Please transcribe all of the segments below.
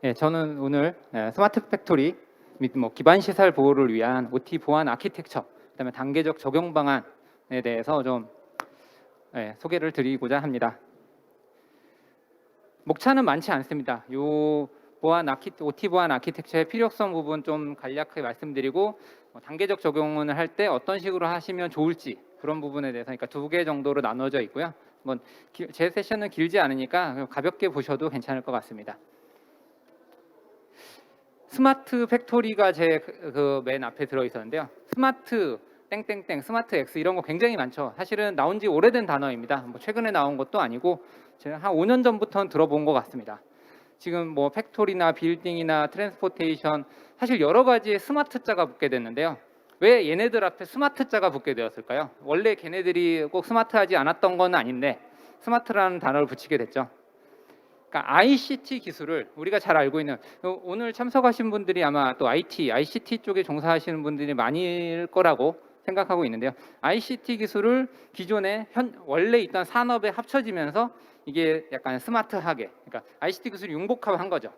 예, 저는 오늘 스마트 팩토리 및 기반 시설 보호를 위한 OT 보안 아키텍처, 그다음에 단계적 적용 방안에 대해서 좀 소개를 드리고자 합니다. 목차는 많지 않습니다. OT 보안 아키텍처의 필요성 부분 좀 간략하게 말씀드리고 단계적 적용을 할 때 어떤 식으로 하시면 좋을지 그런 부분에 대해서 그러니까 2개 정도로 나눠져 있고요. 제 세션은 길지 않으니까 가볍게 보셔도 괜찮을 것 같습니다. 스마트 팩토리가 제 맨 앞에 들어 있었는데요. 스마트 땡땡땡, 스마트 X 이런 거 굉장히 많죠. 사실은 나온 지 오래된 단어입니다. 최근에 나온 것도 아니고 제가 한 5년 전부터 들어본 것 같습니다. 지금 팩토리나 빌딩이나 트랜스포테이션 사실 여러 가지의 스마트 자가 붙게 됐는데요. 왜 얘네들 앞에 스마트 자가 붙게 되었을까요? 원래 걔네들이 꼭 스마트하지 않았던 건 아닌데 스마트라는 단어를 붙이게 됐죠. 그러니까 ICT 기술을 우리가 잘 알고 있는, 오늘 참석하신 분들이 아마 또 ICT 쪽에 종사하시는 분들이 많을 거라고 생각하고 있는데요. ICT 기술을 기존에 원래 있던 산업에 합쳐지면서 이게 약간 스마트하게, 그러니까 ICT 기술이 융복합한 거죠.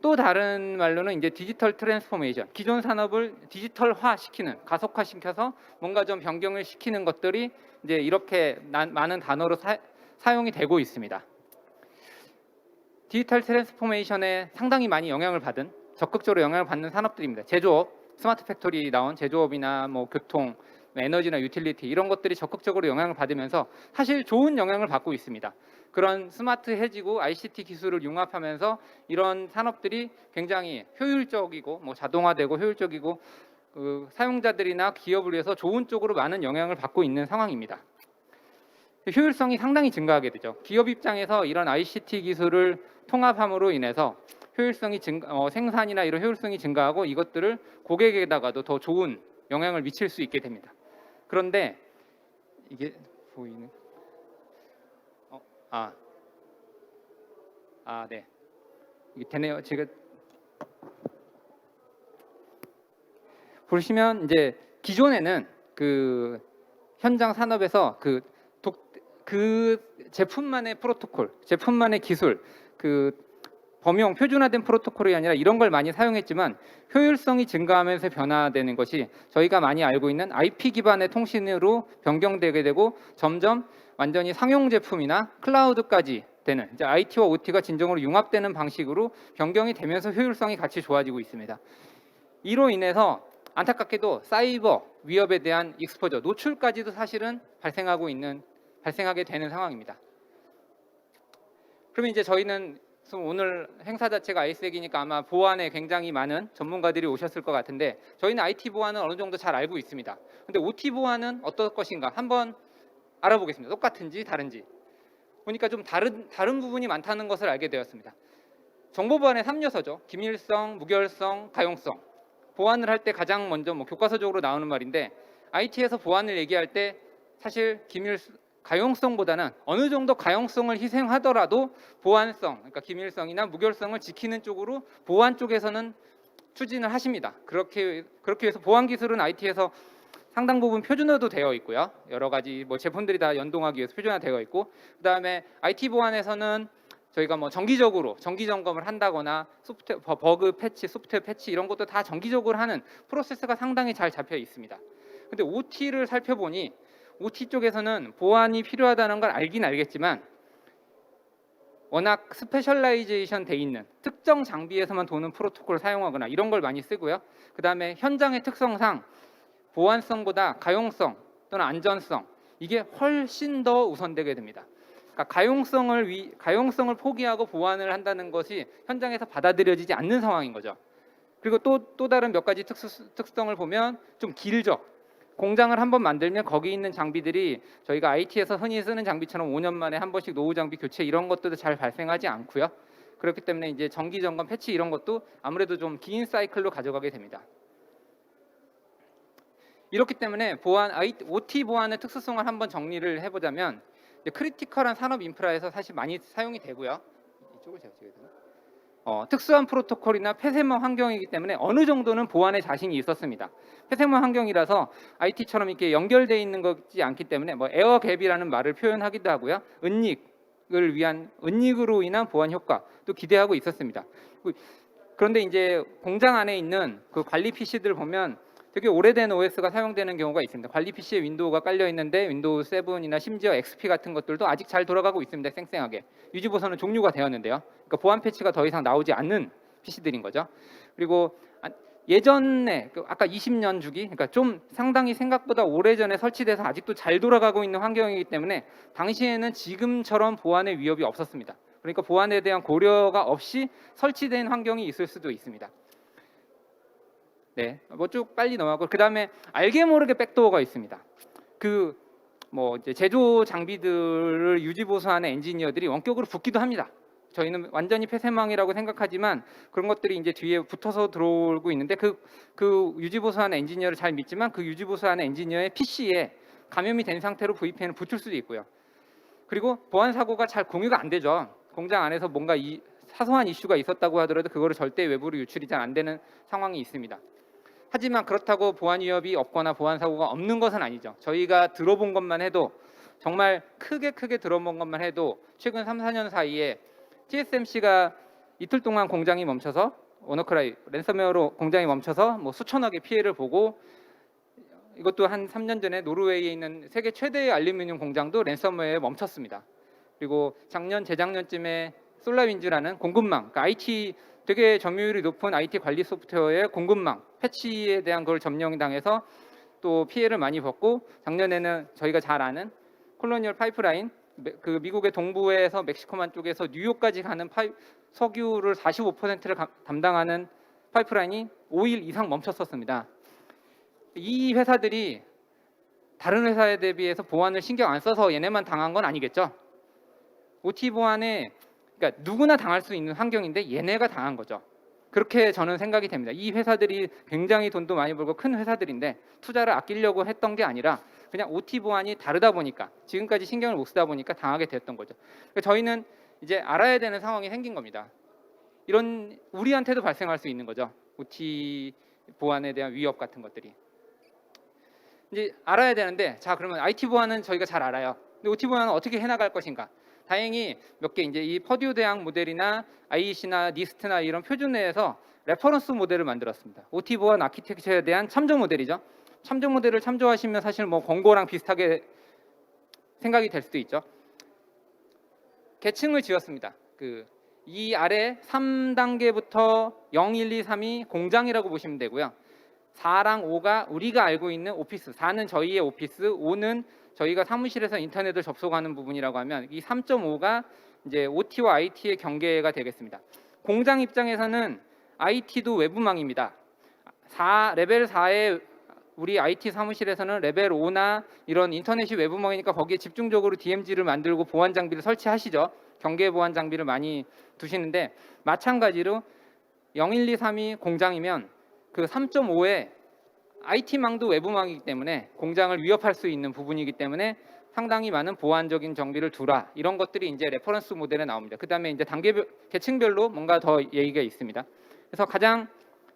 또 다른 말로는 이제 디지털 트랜스포메이션, 기존 산업을 디지털화 시키는, 가속화시켜서 뭔가 좀 변경을 시키는 것들이 이제 이렇게 많은 단어로 사용이 되고 있습니다. 디지털 트랜스포메이션에 상당히 많이 적극적으로 영향을 받는 산업들입니다. 제조업, 스마트 팩토리 나온 제조업이나 교통, 에너지나 유틸리티 이런 것들이 적극적으로 영향을 받으면서 사실 좋은 영향을 받고 있습니다. 그런 스마트해지고 ICT 기술을 융합하면서 이런 산업들이 굉장히 효율적이고 자동화되고 효율적이고 사용자들이나 기업을 위해서 좋은 쪽으로 많은 영향을 받고 있는 상황입니다. 효율성이 상당히 증가하게 되죠. 기업 입장에서 이런 ICT 기술을 통합함으로 인해서 생산이나 이런 효율성이 증가하고 이것들을 고객에다가도 더 좋은 영향을 미칠 수 있게 됩니다. 그런데 이게 보이는 네. 이게 되네요. 제가 보시면 이제 기존에는 현장 산업에서 제품만의 프로토콜, 제품만의 기술, 범용 표준화된 프로토콜이 아니라 이런 걸 많이 사용했지만 효율성이 증가하면서 변화되는 것이 저희가 많이 알고 있는 IP 기반의 통신으로 변경되게 되고 점점 완전히 상용 제품이나 클라우드까지 되는 이제 IT와 OT가 진정으로 융합되는 방식으로 변경이 되면서 효율성이 같이 좋아지고 있습니다. 이로 인해서 안타깝게도 사이버 위협에 대한 익스포저, 노출까지도 사실은 발생하게 되는 상황입니다. 그러면 이제 저희는 오늘 행사 자체가 아이스엑이니까 아마 보안에 굉장히 많은 전문가들이 오셨을 것 같은데 저희는 IT 보안은 어느 정도 잘 알고 있습니다. 근데 OT 보안은 어떨 것인가 한번 알아보겠습니다. 똑같은지 다른지. 보니까 좀 다른 부분이 많다는 것을 알게 되었습니다. 정보보안의 3요소죠. 기밀성, 무결성, 가용성. 보안을 할 때 가장 먼저 교과서적으로 나오는 말인데 IT에서 보안을 얘기할 때 사실 가용성보다는 어느 정도 가용성을 희생하더라도 보안성, 그러니까 기밀성이나 무결성을 지키는 쪽으로 보안 쪽에서는 추진을 하십니다. 그렇게 해서 보안 기술은 IT에서 상당 부분 표준화도 되어 있고요. 여러 가지 제품들이 다 연동하기 위해서 표준화되어 있고, 그다음에 IT 보안에서는 저희가 정기적으로 정기 점검을 한다거나 버그 패치, 소프트웨어 패치 이런 것도 다 정기적으로 하는 프로세스가 상당히 잘 잡혀 있습니다. 근데 OT를 살펴보니 OT 쪽에서는 보안이 필요하다는 걸 알긴 알겠지만 워낙 스페셜라이제이션 돼 있는 특정 장비에서만 도는 프로토콜을 사용하거나 이런 걸 많이 쓰고요. 그다음에 현장의 특성상 보안성보다 가용성 또는 안전성 이게 훨씬 더 우선되게 됩니다. 그러니까 가용성을 포기하고 보안을 한다는 것이 현장에서 받아들여지지 않는 상황인 거죠. 그리고 또 다른 몇 가지 특성을 보면 좀 길죠. 공장을 한번 만들면 거기 있는 장비들이 저희가 IT에서 흔히 쓰는 장비처럼 5년 만에 한 번씩 노후 장비 교체 이런 것들도 잘 발생하지 않고요. 그렇기 때문에 이제 정기 점검 패치 이런 것도 아무래도 좀 긴 사이클로 가져가게 됩니다. 이렇기 때문에 OT 보안의 특수성을 한번 정리를 해보자면 크리티컬한 산업 인프라에서 사실 많이 사용이 되고요. 이쪽을 제가 찍어야 되나? 특수한 프로토콜이나 폐쇄망 환경이기 때문에 어느 정도는 보안에 자신이 있었습니다. 폐쇄망 환경이라서 IT처럼 이렇게 연결되어 있는 것이 않기 때문에 에어갭이라는 말을 표현하기도 하고요. 은닉, 은닉을 위한 은닉으로 인한 보안 효과도 기대하고 있었습니다. 그런데 이제 공장 안에 있는 그 관리 PC들 보면 되게 오래된 OS가 사용되는 경우가 있습니다. 관리 PC에 윈도우가 깔려 있는데 윈도우 7이나 심지어 XP 같은 것들도 아직 잘 돌아가고 있습니다. 쌩쌩하게. 유지 보선은 종료가 되었는데요. 그러니까 보안 패치가 더 이상 나오지 않는 PC들인 거죠. 그리고 예전에 아까 20년 주기, 그러니까 좀 상당히 생각보다 오래전에 설치돼서 아직도 잘 돌아가고 있는 환경이기 때문에 당시에는 지금처럼 보안의 위협이 없었습니다. 그러니까 보안에 대한 고려가 없이 설치된 환경이 있을 수도 있습니다. 네, 뭐 쭉 빨리 넘어가고 그 다음에 알게 모르게 백도어가 있습니다. 이제 제조 장비들을 유지 보수하는 엔지니어들이 원격으로 붙기도 합니다. 저희는 완전히 폐쇄망이라고 생각하지만 그런 것들이 이제 뒤에 붙어서 들어오고 있는데 그 유지 보수하는 엔지니어를 잘 믿지만 그 유지 보수하는 엔지니어의 PC에 감염이 된 상태로 VPN을 붙을 수도 있고요. 그리고 보안 사고가 잘 공유가 안 되죠. 공장 안에서 뭔가 사소한 이슈가 있었다고 하더라도 그거를 절대 외부로 유출이 잘 안 되는 상황이 있습니다. 하지만 그렇다고 보안 위협이 없거나 보안 사고가 없는 것은 아니죠. 저희가 들어본 것만 해도 정말 크게 들어본 것만 해도 최근 3, 4년 사이에 TSMC가 이틀 동안 공장이 멈춰서 워너크라이 랜섬웨어로 공장이 멈춰서 뭐 수천억의 피해를 보고 이것도 한 3년 전에 노르웨이에 있는 세계 최대의 알루미늄 공장도 랜섬웨어에 멈췄습니다. 그리고 재작년쯤에 솔라윈즈라는 공급망, 그러니까 IT 되게 점유율이 높은 IT 관리 소프트웨어의 공급망 패치에 대한 걸 점령당해서 또 피해를 많이 봤고 작년에는 저희가 잘 아는 콜로니얼 파이프라인 그 미국의 동부에서 멕시코만 쪽에서 뉴욕까지 가는 석유를 45%를 담당하는 파이프라인이 5일 이상 멈췄었습니다. 이 회사들이 다른 회사에 대비해서 보안을 신경 안 써서 얘네만 당한 건 아니겠죠. OT 보안에 그러니까 누구나 당할 수 있는 환경인데 얘네가 당한 거죠. 그렇게 저는 생각이 됩니다. 이 회사들이 굉장히 돈도 많이 벌고 큰 회사들인데 투자를 아끼려고 했던 게 아니라 그냥 OT 보안이 다르다 보니까 지금까지 신경을 못 쓰다 보니까 당하게 됐던 거죠. 그러니까 저희는 이제 알아야 되는 상황이 생긴 겁니다. 이런 우리한테도 발생할 수 있는 거죠. OT 보안에 대한 위협 같은 것들이. 이제 알아야 되는데 자 그러면 IT 보안은 저희가 잘 알아요. 근데 OT 보안은 어떻게 해나갈 것인가? 다행히 몇 개 이제 이 퍼듀 대학 모델이나 IEC나 니스트나 이런 표준 내에서 레퍼런스 모델을 만들었습니다. OT 보안 아키텍처에 대한 참조 모델이죠. 참조 모델을 참조하시면 사실 뭐 권고랑 비슷하게 생각이 될 수도 있죠. 계층을 지었습니다. 이 아래 3단계부터 0, 1, 2, 3이 공장이라고 보시면 되고요. 4랑 5가 우리가 알고 있는 오피스, 4는 저희의 오피스, 5는 저희가 사무실에서 인터넷을 접속하는 부분이라고 하면 이 3.5가 이제 OT와 IT의 경계가 되겠습니다. 공장 입장에서는 IT도 외부망입니다. 레벨 4의 우리 IT 사무실에서는 레벨 5나 이런 인터넷이 외부망이니까 거기에 집중적으로 DMZ를 만들고 보안 장비를 설치하시죠. 경계 보안 장비를 많이 두시는데 마찬가지로 0, 1, 2, 3이 공장이면 그 3.5에 IT망도 외부망이기 때문에 공장을 위협할 수 있는 부분이기 때문에 상당히 많은 보안적인 정비를 두라. 이런 것들이 이제 레퍼런스 모델에 나옵니다. 그다음에 이제 계층별로 뭔가 더 얘기가 있습니다. 그래서 가장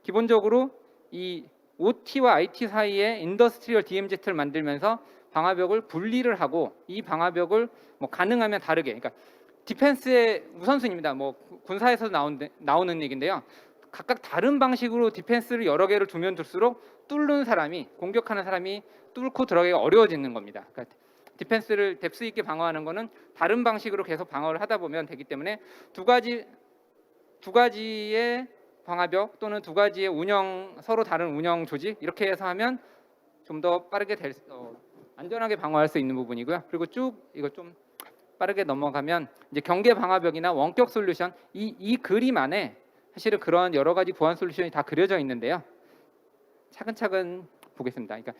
기본적으로 이 OT와 IT 사이에 인더스트리얼 DMZ를 만들면서 방화벽을 분리를 하고 이 방화벽을 뭐 가능하면 다르게, 그러니까 디펜스의 우선순위입니다. 뭐 군사에서 나오는 얘기인데요. 각각 다른 방식으로 디펜스를 여러 개를 두면 둘수록 뚫는 사람이 공격하는 사람이 뚫고 들어가기가 어려워지는 겁니다. 그러니까 디펜스를 뎁스 있게 방어하는 거는 다른 방식으로 계속 방어를 하다 보면 되기 때문에 두 가지의 방화벽 또는 두 가지의 서로 다른 운영 조직 이렇게 해서 하면 좀 더 빠르게 안전하게 방어할 수 있는 부분이고요. 그리고 쭉 이거 좀 빠르게 넘어가면 이제 경계 방화벽이나 원격 솔루션 이 그림 안에 사실은 그런 여러 가지 보안 솔루션이 다 그려져 있는데요. 차근차근 보겠습니다. 그러니까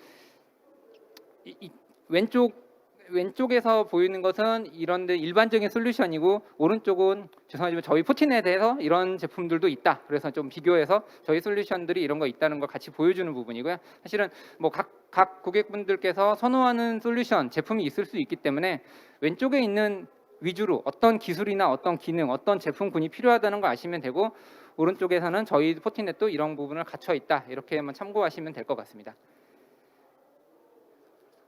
왼쪽에서 보이는 것은 이런데 일반적인 솔루션이고 오른쪽은 죄송하지만 저희 포티넷에서 이런 제품들도 있다. 그래서 좀 비교해서 저희 솔루션들이 이런 거 있다는 걸 같이 보여주는 부분이고요. 사실은 뭐 각 고객분들께서 선호하는 솔루션 제품이 있을 수 있기 때문에 왼쪽에 있는 위주로 어떤 기술이나 어떤 기능, 어떤 제품군이 필요하다는 걸 아시면 되고 오른쪽에서는 저희 포티넷도 이런 부분을 갖춰 있다. 이렇게만 참고하시면 될 것 같습니다.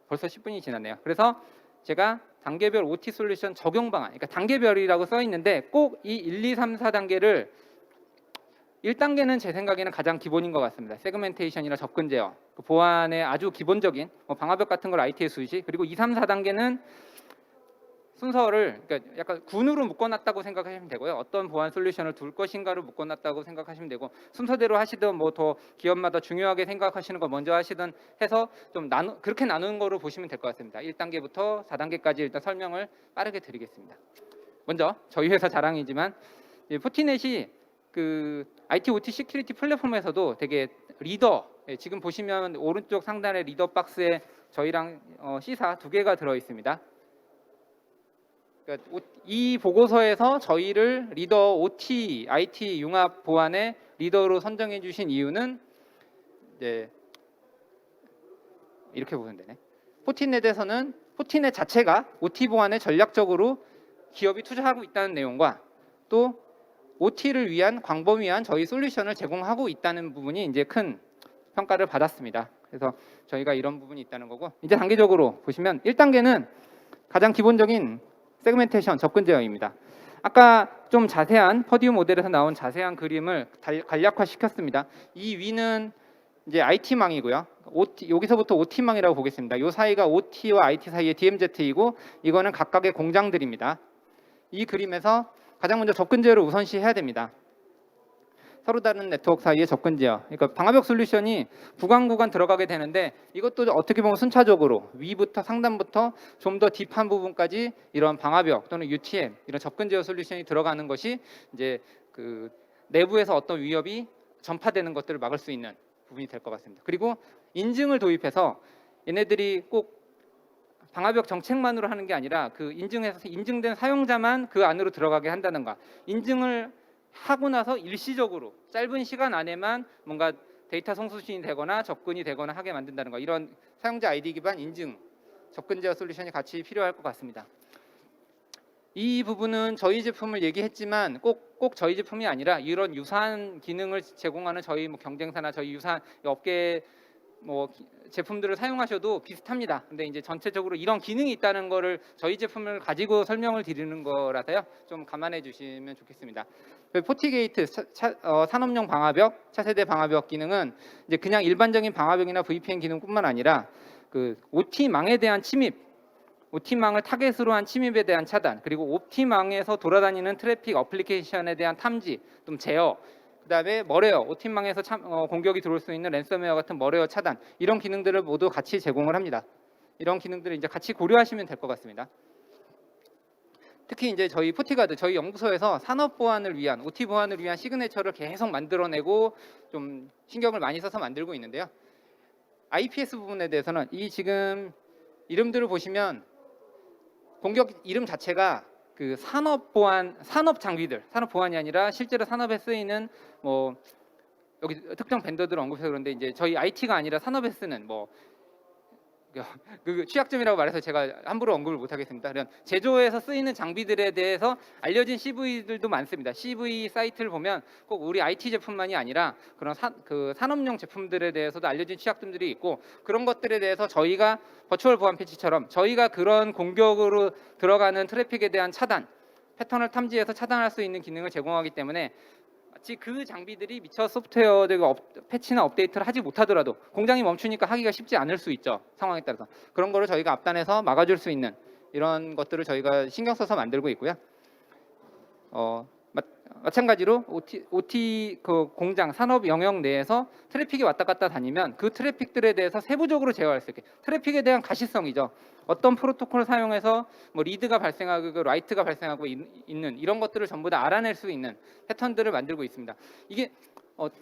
벌써 10분이 지났네요. 그래서 제가 단계별 OT 솔루션 적용 방안, 그러니까 단계별이라고 써 있는데 꼭 이 1, 2, 3, 4단계를 1단계는 제 생각에는 가장 기본인 것 같습니다. 세그멘테이션이나 접근 제어, 그 보안의 아주 기본적인 방화벽 같은 걸 IT에 수시, 그리고 2, 3, 4단계는 순서를 그러니까 약간 군으로 묶어놨다고 생각하시면 되고요. 어떤 보안 솔루션을 둘 것인가를 묶어놨다고 생각하시면 되고, 순서대로 하시든 뭐 더 기업마다 중요하게 생각하시는 거 먼저 하시든 해서 좀 그렇게 나누는 거로 보시면 될 것 같습니다. 1단계부터 4단계까지 일단 설명을 빠르게 드리겠습니다. 먼저 저희 회사 자랑이지만 포티넷이 그 IT OT 시큐리티 플랫폼에서도 되게 리더, 지금 보시면 오른쪽 상단의 리더 박스에 저희랑 C사 두 개가 들어 있습니다. 그러니까 이 보고서에서 저희를 리더 OT, IT 융합 보안의 리더로 선정해 주신 이유는 이제 이렇게 보면 되네. 포티넷에서는 포티넷 자체가 OT 보안에 전략적으로 기업이 투자하고 있다는 내용과 또 OT를 위한 광범위한 저희 솔루션을 제공하고 있다는 부분이 이제 큰 평가를 받았습니다. 그래서 저희가 이런 부분이 있다는 거고, 이제 단계적으로 보시면 1단계는 가장 기본적인 세그멘테이션 접근 제어입니다. 아까 좀 자세한 퍼디움 모델에서 나온 자세한 그림을 간략화 시켰습니다. 이 위는 이제 IT망이고요. 여기서부터 OT망이라고 보겠습니다. 이 사이가 OT와 IT 사이의 DMZ이고 이거는 각각의 공장들입니다. 이 그림에서 가장 먼저 접근 제어를 우선시해야 됩니다. 서로 다른 네트워크 사이의 접근 제어. 그러니까 방화벽 솔루션이 구간 들어가게 되는데 이것도 어떻게 보면 순차적으로 위부터 상단부터 좀 더 딥한 부분까지 이런 방화벽 또는 UTM 이런 접근 제어 솔루션이 들어가는 것이 이제 그 내부에서 어떤 위협이 전파되는 것들을 막을 수 있는 부분이 될 것 같습니다. 그리고 인증을 도입해서 얘네들이 꼭 방화벽 정책만으로 하는 게 아니라 그 인증해서 인증된 사용자만 그 안으로 들어가게 한다든가, 인증을 하고 나서 일시적으로 짧은 시간 안에만 뭔가 데이터 송수신이 되거나 접근이 되거나 하게 만든다는 거, 이런 사용자 아이디 기반 인증 접근 제어 솔루션이 같이 필요할 것 같습니다. 이 부분은 저희 제품을 얘기했지만 꼭 저희 제품이 아니라 이런 유사한 기능을 제공하는 저희 뭐 경쟁사나 저희 유사한 업계 뭐 제품들을 사용하셔도 비슷합니다. 근데 이제 전체적으로 이런 기능이 있다는 거를 저희 제품을 가지고 설명을 드리는 거라서요. 좀 감안해 주시면 좋겠습니다. 포티게이트 산업용 방화벽, 차세대 방화벽 기능은 이제 그냥 일반적인 방화벽이나 VPN 기능뿐만 아니라 그 OT망에 대한 침입, OT망을 타겟으로 한 침입에 대한 차단, 그리고 OT망에서 돌아다니는 트래픽 어플리케이션에 대한 탐지, 좀 제어, 그다음에 머레어, OT망에서 공격이 들어올 수 있는 랜섬웨어 같은 머레어 차단, 이런 기능들을 모두 같이 제공을 합니다. 이런 기능들을 이제 같이 고려하시면 될 것 같습니다. 특히 이제 저희 포티가드, 저희 연구소에서 산업 보안을 위한, OT 보안을 위한 시그네처를 계속 만들어내고 좀 신경을 많이 써서 만들고 있는데요. IPS 부분에 대해서는 이 지금 이름들을 보시면 공격 이름 자체가 그 산업 보안, 산업 장비들, 산업 보안이 아니라 실제로 산업에 쓰이는 뭐 여기 특정 밴더들을 언급해서 그런데 이제 저희 IT가 아니라 산업에 쓰는 뭐 그 취약점이라고 말해서 제가 함부로 언급을 못 하겠습니다. 그런 제조에서 쓰이는 장비들에 대해서 알려진 CV들도 많습니다. CV 사이트를 보면 꼭 우리 IT 제품만이 아니라 그런 그 산업용 제품들에 대해서도 알려진 취약점들이 있고, 그런 것들에 대해서 저희가 버추얼 보안 패치처럼 저희가 그런 공격으로 들어가는 트래픽에 대한 차단, 패턴을 탐지해서 차단할 수 있는 기능을 제공하기 때문에 마치 그 장비들이 미처 소프트웨어 패치나 업데이트를 하지 못하더라도 공장이 멈추니까 하기가 쉽지 않을 수 있죠. 상황에 따라서. 그런 거를 저희가 앞단에서 막아줄 수 있는 이런 것들을 저희가 신경 써서 만들고 있고요. 마찬가지로 OT 그 공장 산업 영역 내에서 트래픽이 왔다 갔다 다니면 그 트래픽들에 대해서 세부적으로 제어할 수 있게, 트래픽에 대한 가시성이죠. 어떤 프로토콜을 사용해서 뭐 리드가 발생하고 라이트가 발생하고 있는 이런 것들을 전부 다 알아낼 수 있는 패턴들을 만들고 있습니다. 이게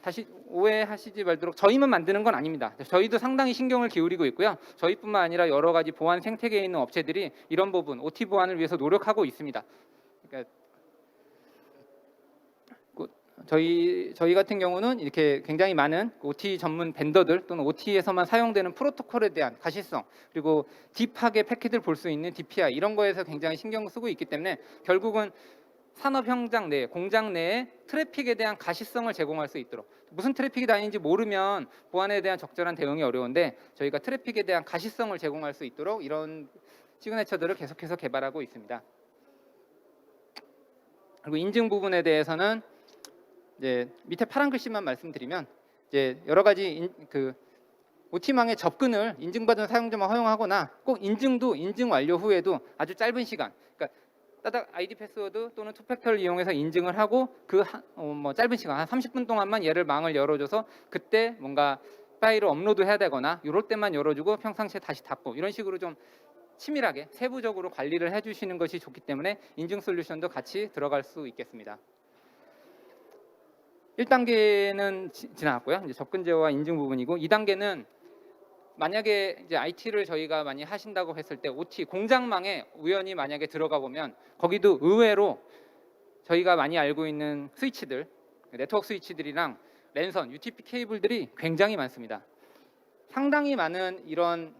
다시 오해하시지 말도록 저희만 만드는 건 아닙니다. 저희도 상당히 신경을 기울이고 있고요. 저희뿐만 아니라 여러 가지 보안 생태계에 있는 업체들이 이런 부분 OT 보안을 위해서 노력하고 있습니다. 그러니까 저희 같은 경우는 이렇게 굉장히 많은 OT 전문 벤더들 또는 OT에서만 사용되는 프로토콜에 대한 가시성, 그리고 딥하게 패킷을 볼 수 있는 DPI, 이런 거에서 굉장히 신경을 쓰고 있기 때문에 결국은 산업 현장 내, 공장 내에 트래픽에 대한 가시성을 제공할 수 있도록, 무슨 트래픽이 다니는지 모르면 보안에 대한 적절한 대응이 어려운데 저희가 트래픽에 대한 가시성을 제공할 수 있도록 이런 시그네처들을 계속해서 개발하고 있습니다. 그리고 인증 부분에 대해서는 이제 밑에 파란 글씨만 말씀드리면 이제 여러 가지 OT망의 접근을 인증받은 사용자만 허용하거나 꼭 인증도 인증 완료 후에도 아주 짧은 시간, 그러니까 따닥 아이디 패스워드 또는 투팩터를 이용해서 인증을 하고 짧은 시간 한 30분 동안만 얘를 망을 열어줘서 그때 뭔가 파일을 업로드해야 되거나 이럴 때만 열어주고 평상시에 다시 닫고 이런 식으로 좀 치밀하게 세부적으로 관리를 해주시는 것이 좋기 때문에 인증 솔루션도 같이 들어갈 수 있겠습니다. 1단계는 지나갔고요. 이제 접근 제어와 인증 부분이고 2단계는 만약에 이제 IT를 저희가 많이 하신다고 했을 때 OT 공장망에 우연히 만약에 들어가 보면 거기도 의외로 저희가 많이 알고 있는 스위치들, 네트워크 스위치들이랑 랜선, UTP 케이블들이 굉장히 많습니다. 상당히 많은 이런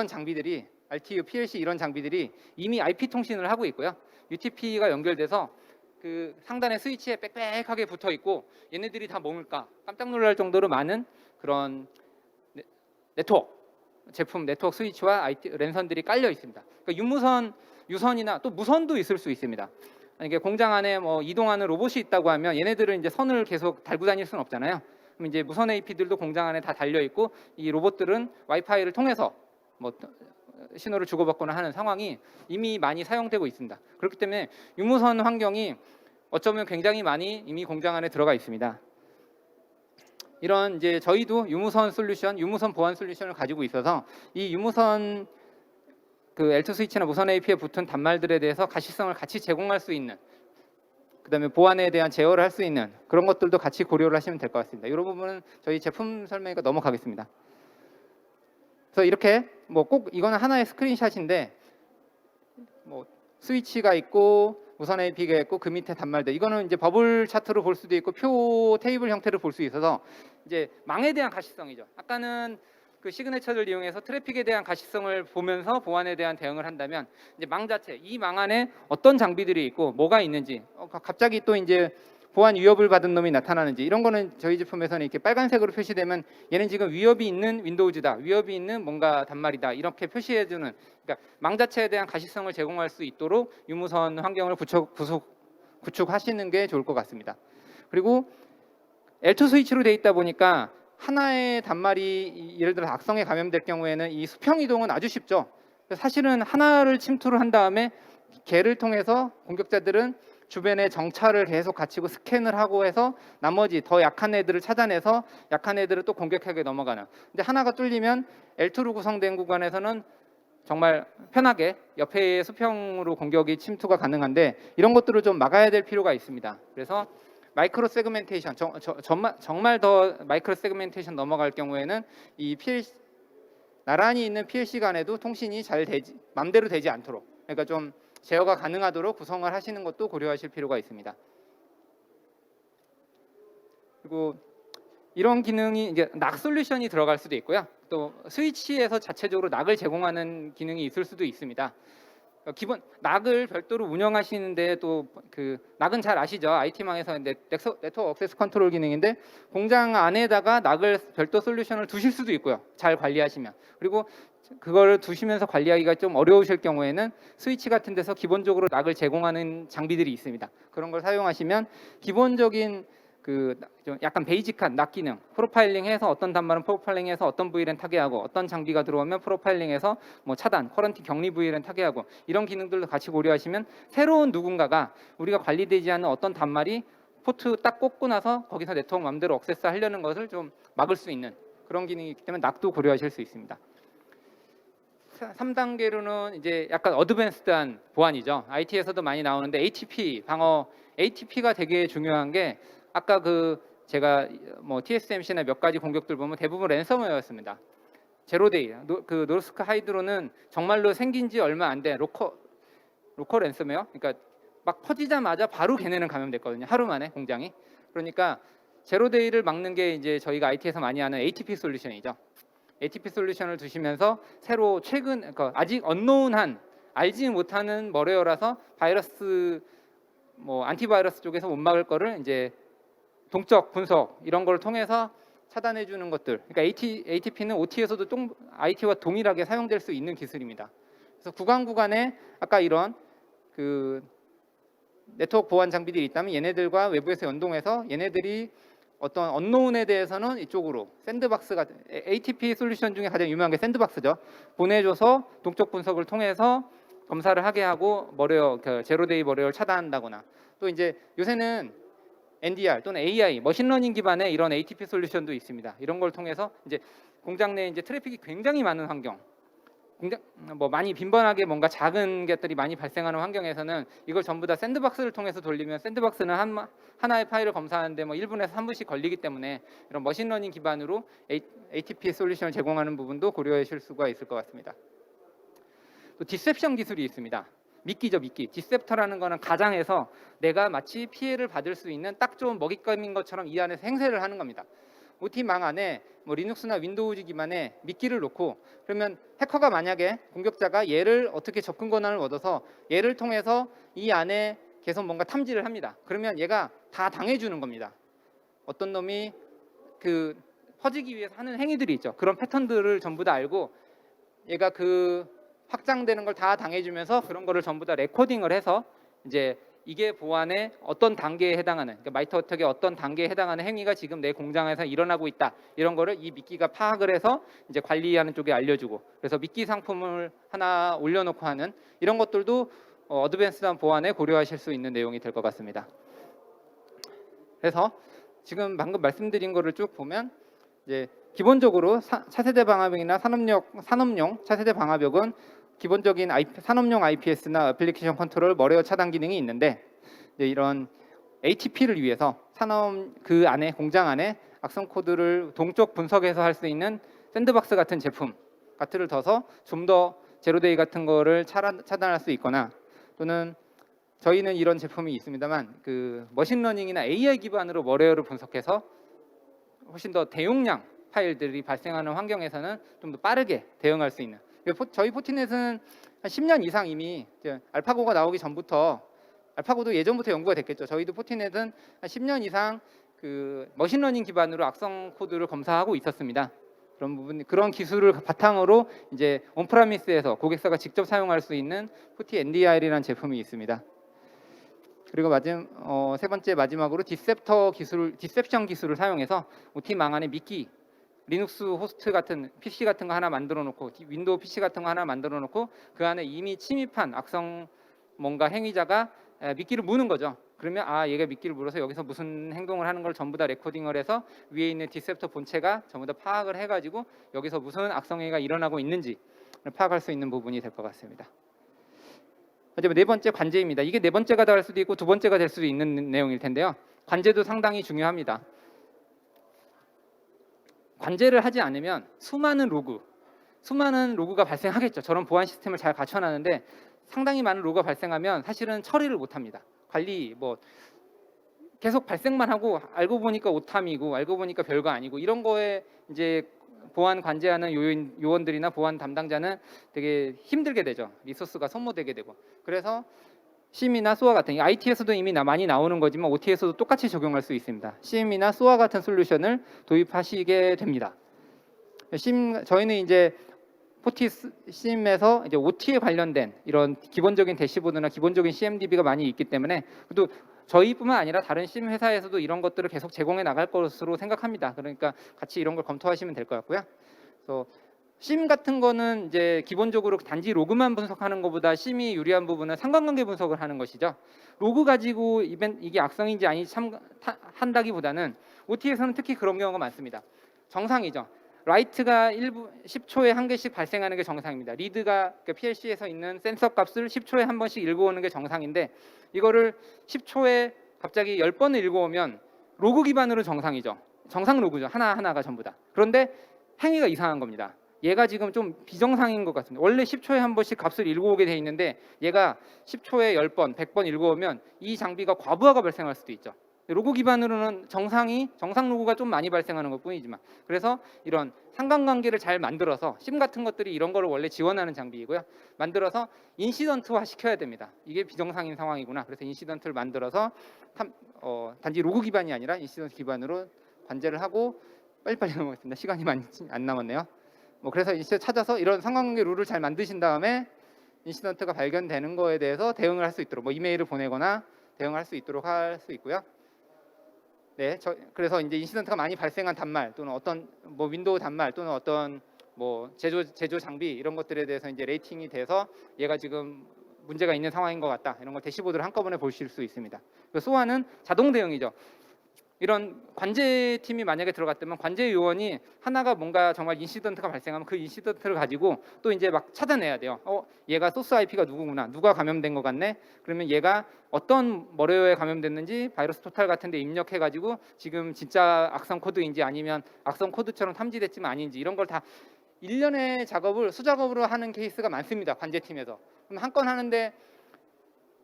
장비들이 RTU, PLC 이런 장비들이 이미 IP 통신을 하고 있고요. UTP가 연결돼서 그 상단의 스위치에 빽빽하게 붙어 있고 얘네들이 다 뭘까 깜짝 놀랄 정도로 많은 그런 네트워크 제품 네트워크 스위치와 랜선들이 깔려 있습니다. 그러니까 유선이나 또 무선도 있을 수 있습니다. 이게 공장 안에 뭐 이동하는 로봇이 있다고 하면 얘네들은 이제 선을 계속 달고 다닐 수는 없잖아요. 그럼 이제 무선 AP들도 공장 안에 다 달려 있고 이 로봇들은 와이파이를 통해서 뭐 신호를 주고받거나 하는 상황이 이미 많이 사용되고 있습니다. 그렇기 때문에 유무선 환경이 어쩌면 굉장히 많이 이미 공장 안에 들어가 있습니다. 이런 이제 저희도 유무선 솔루션, 유무선 보안 솔루션을 가지고 있어서 이 유무선 그 L2 스위치나 무선 AP에 붙은 단말들에 대해서 가시성을 같이 제공할 수 있는, 그다음에 보안에 대한 제어를 할 수 있는 그런 것들도 같이 고려를 하시면 될 것 같습니다. 이런 부분은 저희 제품 설명이니까 넘어가겠습니다. 그래서 이렇게 뭐 꼭 이거는 하나의 스크린샷인데 뭐 스위치가 있고 무선 AP가 있고 그 밑에 단말들, 이거는 이제 버블 차트로 볼 수도 있고 표 테이블 형태로 볼 수 있어서 이제 망에 대한 가시성이죠. 아까는 그 시그네처를 이용해서 트래픽에 대한 가시성을 보면서 보안에 대한 대응을 한다면 이제 망 자체, 이 망 안에 어떤 장비들이 있고 뭐가 있는지, 갑자기 또 이제 보안 위협을 받은 놈이 나타나는지, 이런 거는 저희 제품에서는 이렇게 빨간색으로 표시되면 얘는 지금 위협이 있는 윈도우즈다, 위협이 있는 뭔가 단말이다, 이렇게 표시해주는, 그러니까 망 자체에 대한 가시성을 제공할 수 있도록 유무선 환경을 구축하시는 게 좋을 것 같습니다. 그리고 L2 스위치로 돼 있다 보니까 하나의 단말이 예를 들어 악성에 감염될 경우에는 이 수평 이동은 아주 쉽죠. 사실은 하나를 침투를 한 다음에 걔를 통해서 공격자들은 주변에 정찰을 계속 갖추고 스캔을 하고 해서 나머지 더 약한 애들을 찾아내서 약한 애들을 또 공격하게 넘어가는. 근데 하나가 뚫리면 L2로 구성된 구간에서는 정말 편하게 옆에 수평으로 공격이 침투가 가능한데 이런 것들을 좀 막아야 될 필요가 있습니다. 그래서 마이크로 세그멘테이션, 정말 더 마이크로 세그멘테이션 넘어갈 경우에는 이 PLC, 나란히 있는 PLC 간에도 통신이 잘 되지, 맘대로 되지 않도록, 그러니까 좀 제어가 가능하도록 구성을 하시는 것도 고려하실 필요가 있습니다. 그리고 이런 기능이 이제 낙 솔루션이 들어갈 수도 있고요. 또 스위치에서 자체적으로 낙을 제공하는 기능이 있을 수도 있습니다. 기본 낙을 별도로 운영하시는데 또 그 낙은 잘 아시죠? IT망에서 네트워크 액세스 컨트롤 기능인데 공장 안에다가 낙을 별도 솔루션을 두실 수도 있고요. 잘 관리하시면. 그리고 그걸 두시면서 관리하기가 좀 어려우실 경우에는 스위치 같은 데서 기본적으로 낙을 제공하는 장비들이 있습니다. 그런 걸 사용하시면 기본적인 그 좀 약간 베이직한 낙 기능, 프로파일링해서 어떤 단말은 프로파일링해서 어떤 VLAN 타개하고 어떤 장비가 들어오면 프로파일링해서 뭐 차단, 커런티 격리 VLAN 타개하고 이런 기능들도 같이 고려하시면 새로운 누군가가 우리가 관리되지 않은 어떤 단말이 포트 딱 꽂고 나서 거기서 네트워크 맘대로 액세스 하려는 것을 좀 막을 수 있는 그런 기능이 있기 때문에 낙도 고려하실 수 있습니다. 3단계로는 이제 약간 어드밴스드한 보안이죠. IT에서도 많이 나오는데 ATP 방어, ATP가 되게 중요한 게 아까 그 제가 뭐 TSMC나 몇 가지 공격들 보면 대부분 랜섬웨어였습니다. 제로데이, 그 노스크 하이드로는 정말로 생긴 지 얼마 안 된 로컬 랜섬웨어, 그러니까 막 퍼지자마자 바로 걔네는 감염됐거든요. 하루 만에 공장이. 그러니까 제로데이를 막는 게 이제 저희가 IT에서 많이 하는 ATP 솔루션이죠. ATP 솔루션을 두시면서 새로 최근, 그러니까 아직 언노운한 알지 못하는 머레어라서 바이러스 뭐 안티바이러스 쪽에서 못 막을 거를 이제 동적 분석 이런 걸 통해서 차단해 주는 것들. 그러니까 ATP는 OT에서도 IT와 동일하게 사용될 수 있는 기술입니다. 그래서 구간에 아까 이런 그 네트워크 보안 장비들이 있다면 얘네들과 외부에서 연동해서 얘네들이 어떤 언노운에 대해서는 이쪽으로 샌드박스 같은 ATP 솔루션 중에 가장 유명한 게 샌드박스죠. 보내줘서 동적 분석을 통해서 검사를 하게 하고 제로데이 머레어를 차단한다거나, 또 이제 요새는 NDR 또는 AI 머신러닝 기반의 이런 ATP 솔루션도 있습니다. 이런 걸 통해서 이제 공장 내에 이제 트래픽이 굉장히 많은 환경, 많이 빈번하게 뭔가 작은 것들이 많이 발생하는 환경에서는 이걸 전부 다 샌드박스를 통해서 돌리면 샌드박스는 하나의 파일을 검사하는데 1분에서 3분씩 걸리기 때문에 이런 머신러닝 기반으로 ATP 솔루션을 제공하는 부분도 고려하실 수가 있을 것 같습니다. 또 디셉션 기술이 있습니다. 미끼죠, 미끼. 디셉터라는 거는 가장해서 내가 마치 피해를 받을 수 있는 딱 좋은 먹잇감인 것처럼 이 안에서 행세를 하는 겁니다. OT망 안에 리눅스나 윈도우즈 기반의 미끼를 놓고, 그러면 해커가 만약에 공격자가 얘를 어떻게 접근 권한을 얻어서 얘를 통해서 이 안에 계속 뭔가 탐지를 합니다. 그러면 얘가 다 당해주는 겁니다. 어떤 놈이 그 퍼지기 위해서 하는 행위들이 있죠. 그런 패턴들을 전부 다 알고 얘가 그 확장되는 걸 다 당해주면서 그런 거를 전부 다 레코딩을 해서 이제 이게 보안의 어떤 단계에 해당하는, 그러니까 마이터 어택의 어떤 단계에 해당하는 행위가 지금 내 공장에서 일어나고 있다, 이런 거를 이 미끼가 파악을 해서 이제 관리하는 쪽에 알려주고, 그래서 미끼 상품을 하나 올려놓고 하는 이런 것들도 어드밴스한 보안에 고려하실 수 있는 내용이 될 것 같습니다. 그래서 지금 방금 말씀드린 거를 쭉 보면 이제 기본적으로 차세대 방화벽이나 산업용 차세대 방화벽은 기본적인 산업용 IPS나 애플리케이션 컨트롤 머레어 차단 기능이 있는데, 이제 이런 ATP를 위해서 산업 그 안에 공장 안에 악성 코드를 동적 분석해서 할 수 있는 샌드박스 같은 제품 같은 를 둬서 좀 더 제로데이 같은 거를 차단할 수 있거나, 또는 저희는 이런 제품이 있습니다만 그 머신러닝이나 AI 기반으로 머레어를 분석해서 훨씬 더 대용량 파일들이 발생하는 환경에서는 좀 더 빠르게 대응할 수 있는, 저희 포티넷은 한 10년 이상 이미 알파고가 나오기 전부터, 알파고도 예전부터 연구가 됐겠죠. 저희도 포티넷은 한 10년 이상 그 머신러닝 기반으로 악성 코드를 검사하고 있었습니다. 그런 기술을 바탕으로 이제 온프라미스에서 고객사가 직접 사용할 수 있는 포티 NDR이라는 제품이 있습니다. 그리고 세 번째 마지막으로 디셉션 기술을 사용해서 OT망 안에 미끼, 리눅스 호스트 같은 PC 같은 거 하나 만들어 놓고, 윈도우 PC 같은 거 하나 만들어 놓고, 그 안에 이미 침입한 악성 뭔가 행위자가 미끼를 무는 거죠. 그러면 얘가 미끼를 물어서 여기서 무슨 행동을 하는 걸 전부 다 레코딩을 해서 위에 있는 디셉터 본체가 전부 다 파악을 해가지고 여기서 무슨 악성 행위가 일어나고 있는지 파악할 수 있는 부분이 될 것 같습니다. 이제 네 번째, 관제입니다. 이게 네 번째가 될 수도 있고 두 번째가 될 수도 있는 내용일 텐데요. 관제도 상당히 중요합니다. 관제를 하지 않으면 수많은 로그가 발생하겠죠. 저런 보안 시스템을 잘 갖춰놨는데 상당히 많은 로그가 발생하면 사실은 처리를 못합니다. 관리 계속 발생만 하고 알고 보니까 오탐이고 알고 보니까 별거 아니고, 이런 거에 이제 보안 관제하는 요원들이나 보안 담당자는 되게 힘들게 되죠. 리소스가 소모되게 되고. 그래서 CIEM이나 SOA 같은, IT에서도 이미 많이 나오는 거지만 OT에서도 똑같이 적용할 수 있습니다. CIEM이나 SOA 같은 솔루션을 도입하시게 됩니다. 저희는 이제 포티 CIEM에서 이제 OT에 관련된 이런 기본적인 대시보드나 기본적인 CMDB가 많이 있기 때문에, 또 저희뿐만 아니라 다른 CIEM 회사에서도 이런 것들을 계속 제공해 나갈 것으로 생각합니다. 그러니까 같이 이런 걸 검토하시면 될 것 같고요. 그래서 CIEM 같은 거는 이제 기본적으로 단지 로그만 분석하는 것보다 CIEM이 유리한 부분은 상관관계 분석을 하는 것이죠. 로그 가지고 이게 악성인지 아닌지 한다기보다는 OT에서는 특히 그런 경우가 많습니다. 정상이죠. 라이트가 10초에 한 개씩 발생하는 게 정상입니다. 리드가 PLC에서 있는 센서 값을 10초에 한 번씩 읽어오는 게 정상인데, 이거를 10초에 갑자기 10번을 읽어오면 로그 기반으로 정상이죠. 정상 로그죠. 하나하나가 전부 다. 그런데 행위가 이상한 겁니다. 얘가 지금 좀 비정상인 것 같습니다. 원래 10초에 한 번씩 값을 읽어오게 돼 있는데 얘가 10초에 10번, 100번 읽어오면 이 장비가 과부하가 발생할 수도 있죠. 로그 기반으로는 정상 로그가 좀 많이 발생하는 것 뿐이지만, 그래서 이런 상관관계를 잘 만들어서 CIEM 같은 것들이 이런 거를 원래 지원하는 장비이고요. 만들어서 인시던트화 시켜야 됩니다. 이게 비정상인 상황이구나. 그래서 인시던트를 만들어서 단지 로그 기반이 아니라 인시던트 기반으로 관제를 하고, 빨리빨리 넘어가겠습니다. 시간이 많이 안 남았네요. 그래서 이제 찾아서 이런 상관관계 룰을 잘 만드신 다음에 인시던트가 발견되는 거에 대해서 대응을 할 수 있도록 뭐 이메일을 보내거나 대응할 수 있도록 할 수 있고요. 네, 그래서 이제 인시던트가 많이 발생한 단말 또는 어떤 뭐 윈도우 단말 또는 어떤 뭐 제조 장비 이런 것들에 대해서 이제 레이팅이 돼서 얘가 지금 문제가 있는 상황인 것 같다 이런 걸 대시보드를 한꺼번에 보실 수 있습니다. 소아는 자동 대응이죠. 이런 관제팀이 만약에 들어갔다면 관제 요원이 하나가 뭔가 정말 인시던트가 발생하면 그 인시던트를 가지고 또 이제 막 찾아내야 돼요. 얘가 소스 IP가 누구구나, 누가 감염된 것 같네. 그러면 얘가 어떤 머레어에 감염됐는지 바이러스 토탈 같은데 입력해가지고 지금 진짜 악성 코드인지 아니면 악성 코드처럼 탐지됐지만 아닌지 이런 걸 다 일련의 작업을 수작업으로 하는 케이스가 많습니다. 관제팀에서. 그럼 한 건 하는데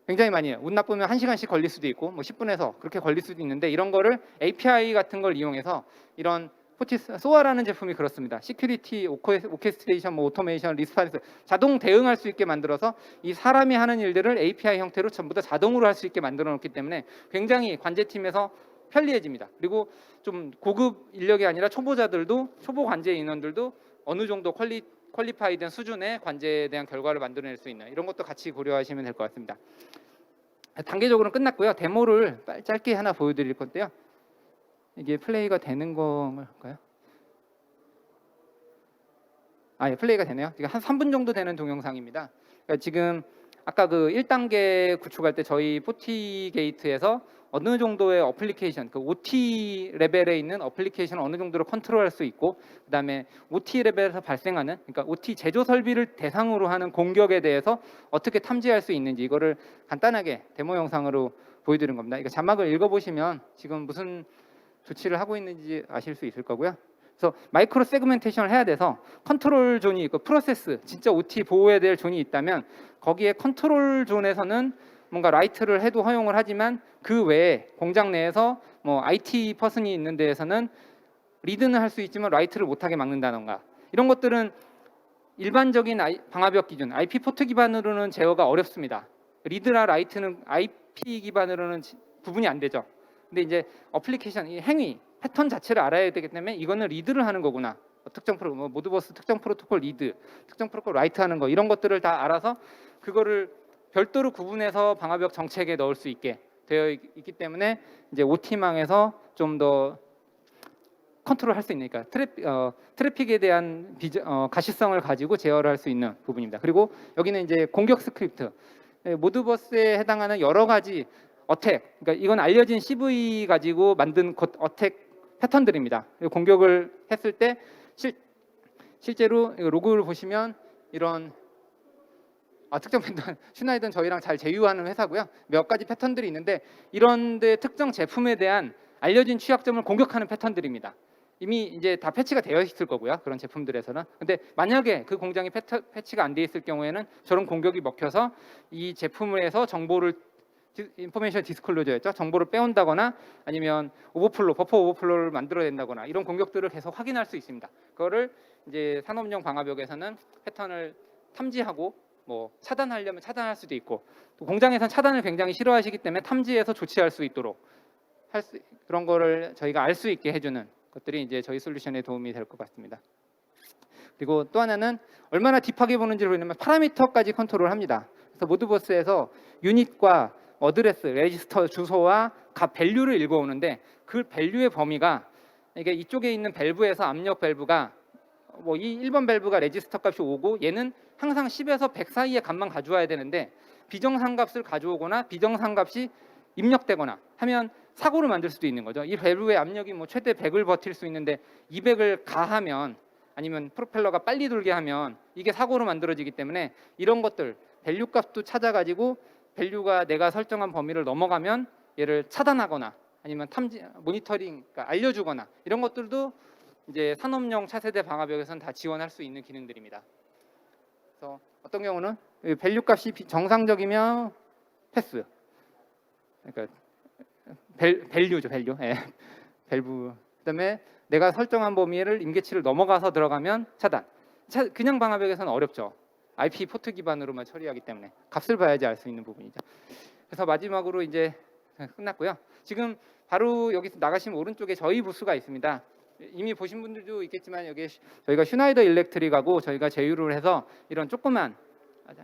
굉장히 많이 해요. 운 나쁘면 1시간씩 걸릴 수도 있고 뭐 10분에서 그렇게 걸릴 수도 있는데 이런 거를 API 같은 걸 이용해서 이런 소아라는 제품이 그렇습니다. 시큐리티, 오케스트레이션, 뭐 오토메이션, 리스파스 자동 대응할 수 있게 만들어서 이 사람이 하는 일들을 API 형태로 전부 다 자동으로 할 수 있게 만들어 놓기 때문에 굉장히 관제팀에서 편리해집니다. 그리고 좀 고급 인력이 아니라 초보자들도 초보 관제 인원들도 어느 정도 퀄리파이된 수준의 관제에 대한 결과를 만들어낼 수 있는 이런 것도 같이 고려하시면 될 것 같습니다. 단계적으로는 끝났고요. 데모를 짧게 하나 보여드릴 건데요. 이게 플레이가 되는 건가요? 예, 플레이가 되네요. 지금 한 3분 정도 되는 동영상입니다. 그러니까 지금 아까 그 1단계 구축할 때 저희 포티게이트에서 어느 정도의 어플리케이션, 그 OT 레벨에 있는 어플리케이션을 어느 정도로 컨트롤할 수 있고, 그다음에 OT 레벨에서 발생하는, 그러니까 OT 제조 설비를 대상으로 하는 공격에 대해서 어떻게 탐지할 수 있는지 이거를 간단하게 데모 영상으로 보여드린 겁니다. 이거 자막을 읽어보시면 지금 무슨 조치를 하고 있는지 아실 수 있을 거고요. 그래서 마이크로 세그멘테이션을 해야 돼서 컨트롤 존이 있고 프로세스, 진짜 OT 보호해야 될 존이 있다면 거기에 컨트롤 존에서는 뭔가 라이트를 해도 허용을 하지만 그 외에 공장 내에서 뭐 IT 퍼슨이 있는 데에서는 리드는 할 수 있지만 라이트를 못하게 막는다던가 이런 것들은 일반적인 방화벽 기준 IP 포트 기반으로는 제어가 어렵습니다. 리드나 라이트는 IP 기반으로는 구분이 안 되죠. 근데 이제 어플리케이션, 이 행위, 패턴 자체를 알아야 되기 때문에 이거는 리드를 하는 거구나. 특정 모드버스 특정 프로토콜 리드, 특정 프로토콜 라이트 하는 거 이런 것들을 다 알아서 그거를 별도로 구분해서 방화벽 정책에 넣을 수 있게 되어 있기 때문에 이제 OT망에서 좀 더 컨트롤할 수 있으니까 트래픽에 대한 가시성을 가지고 제어를 할 수 있는 부분입니다. 그리고 여기는 이제 공격 스크립트, 모드버스에 해당하는 여러 가지 어택, 그러니까 이건 알려진 CV 가지고 만든 어택 패턴들입니다. 공격을 했을 때 실제로 로그를 보시면 이런 특정 패턴, 슈나이더는 저희랑 잘 제휴하는 회사고요. 몇 가지 패턴들이 있는데 이런데 특정 제품에 대한 알려진 취약점을 공격하는 패턴들입니다. 이미 이제 다 패치가 되어 있을 거고요. 그런 제품들에서는. 근데 만약에 그 공장이 패치가 안 돼 있을 경우에는 저런 공격이 먹혀서 이 제품에서 정보를 인포메이션 디스클로저였죠. 정보를 빼온다거나 아니면 버퍼 오버플로를 만들어낸다거나 이런 공격들을 계속 확인할 수 있습니다. 그거를 이제 산업용 방화벽에서는 패턴을 탐지하고 뭐 차단하려면 차단할 수도 있고 또 공장에서는 차단을 굉장히 싫어하시기 때문에 탐지해서 조치할 수 있도록 그런 거를 저희가 알 수 있게 해주는 것들이 이제 저희 솔루션에 도움이 될 것 같습니다. 그리고 또 하나는 얼마나 딥하게 보는지를 보려면 파라미터까지 컨트롤합니다. 그래서 모드버스에서 유닛과 어드레스, 레지스터 주소와 값 밸류를 읽어오는데 그 밸류의 범위가 이게 이쪽에 있는 밸브에서 압력 밸브가 뭐 이 1번 밸브가 레지스터 값이 5고 얘는 항상 10에서 100 사이의 값만 가져와야 되는데 비정상 값을 가져오거나 비정상 값이 입력되거나 하면 사고를 만들 수도 있는 거죠. 이 밸브의 압력이 뭐 최대 100을 버틸 수 있는데 200을 가하면 아니면 프로펠러가 빨리 돌게 하면 이게 사고로 만들어지기 때문에 이런 것들 밸류 값도 찾아가지고 밸류가 내가 설정한 범위를 넘어가면 얘를 차단하거나 아니면 모니터링, 그러니까 알려주거나 이런 것들도 이제 산업용 차세대 방화벽에서는 다 지원할 수 있는 기능들입니다. 그래서 어떤 경우는 밸류 값이 정상적이면 패스, 그러니까 밸류죠, 밸류. 예. 밸브. 그다음에 내가 설정한 범위를 임계치를 넘어가서 들어가면 차단. 그냥 방화벽에서는 어렵죠. IP 포트 기반으로만 처리하기 때문에 값을 봐야지 알 수 있는 부분이죠. 그래서 마지막으로 이제 끝났고요. 지금 바로 여기서 나가시면 오른쪽에 저희 부스가 있습니다. 이미 보신 분들도 있겠지만 여기 저희가 슈나이더 일렉트릭하고 저희가 제휴를 해서 이런 조그만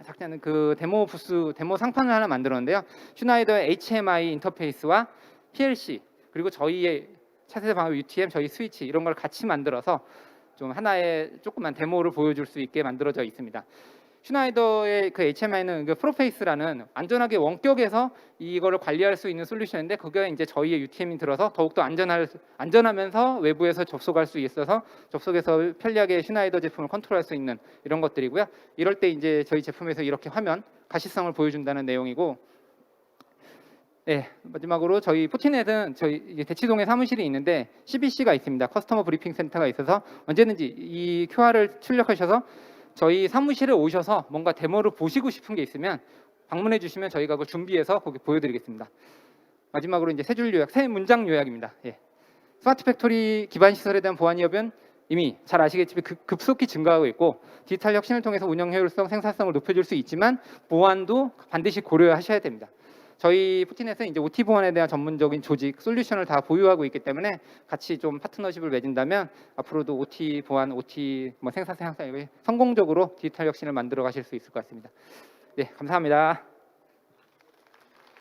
작년은 그 데모 부스, 데모 상판을 하나 만들었는데요. 슈나이더의 HMI 인터페이스와 PLC 그리고 저희의 차세대 방어 UTM, 저희 스위치 이런 걸 같이 만들어서 좀 하나의 조그만 데모를 보여줄 수 있게 만들어져 있습니다. 슈나이더의 그 HMI는 그 프로페이스라는 안전하게 원격에서 이거를 관리할 수 있는 솔루션인데 그게 이제 저희의 UTM이 들어서 더욱더 안전하면서 외부에서 접속할 수 있어서 접속해서 편리하게 슈나이더 제품을 컨트롤할 수 있는 이런 것들이고요. 이럴 때 이제 저희 제품에서 이렇게 화면 가시성을 보여준다는 내용이고, 네, 마지막으로 저희 포티넷은 저희 이제 대치동에 사무실이 있는데 CBC가 있습니다. 커스터머 브리핑 센터가 있어서 언제든지 이 QR을 출력하셔서 저희 사무실에 오셔서 뭔가 데모를 보시고 싶은 게 있으면 방문해 주시면 저희가 그걸 준비해서 거기 보여드리겠습니다. 마지막으로 이제 세 줄 요약, 세 문장 요약입니다. 예. 스마트 팩토리 기반 시설에 대한 보안 위협은 이미 잘 아시겠지만 급속히 증가하고 있고 디지털 혁신을 통해서 운영 효율성, 생산성을 높여줄 수 있지만 보안도 반드시 고려하셔야 됩니다. 저희 포티넷은 이제 OT 보안에 대한 전문적인 조직, 솔루션을 다 보유하고 있기 때문에 같이 좀 파트너십을 맺은다면 앞으로도 OT 보안, OT 생산성 향상에 성공적으로 디지털 혁신을 만들어 가실 수 있을 것 같습니다. 네, 감사합니다.